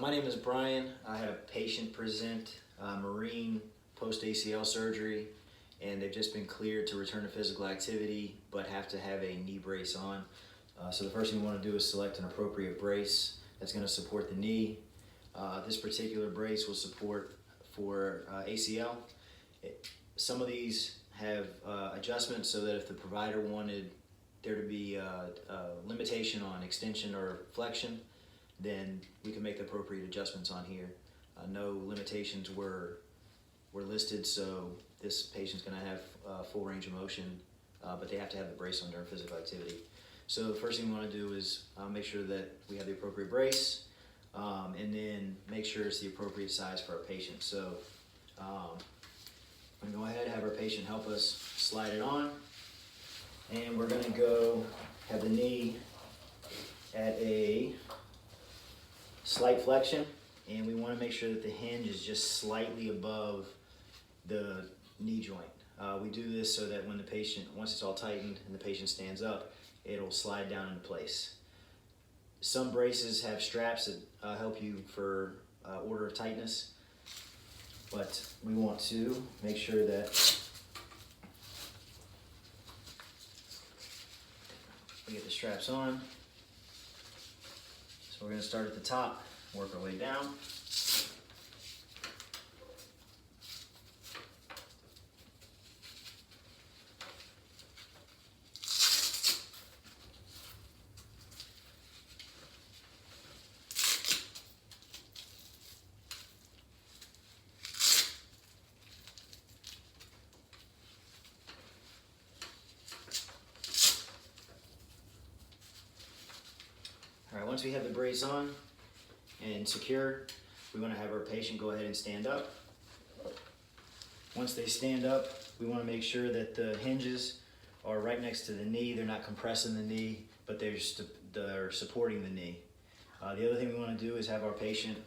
My name is Brian. I had a patient present, Marine post-ACL surgery, and they've just been cleared to return to physical activity, but have to have a knee brace on. So the first thing we want to do is select an appropriate brace that's going to support the knee. This particular brace will support for ACL. Some of these have adjustments so that if the provider wanted there to be a limitation on extension or flexion, then we can make the appropriate adjustments on here. No limitations were listed, so this patient's going to have full range of motion, but they have to have the brace on during physical activity. So the first thing we want to do is make sure that we have the appropriate brace, and then make sure it's the appropriate size for our patient. So I'm going to go ahead and have our patient help us slide it on, and we're going to go have the knee at a slight flexion, and we want to make sure that the hinge is just slightly above the knee joint. We do this so that when the patient, once it's all tightened and the patient stands up, it'll slide down into place. Some braces have straps that help you for order of tightness, but we want to make sure that we get the straps on. So we're going to start at the top, work our way down. All right, once we have the brace on and secure, we want to have our patient go ahead and stand up. Once they stand up, we want to make sure that the hinges are right next to the knee. They're not compressing the knee, but they're supporting the knee. The other thing we want to do is have our patient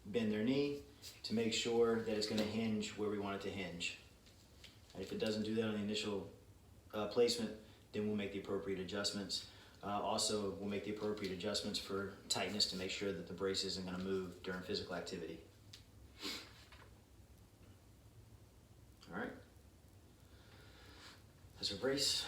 bend their knee to make sure that it's going to hinge where we want it to hinge. And if it doesn't do that on the initial placement, then we'll make the appropriate adjustments. Also, we'll make the appropriate adjustments for tightness to make sure that the brace isn't going to move during physical activity. All right, that's our brace.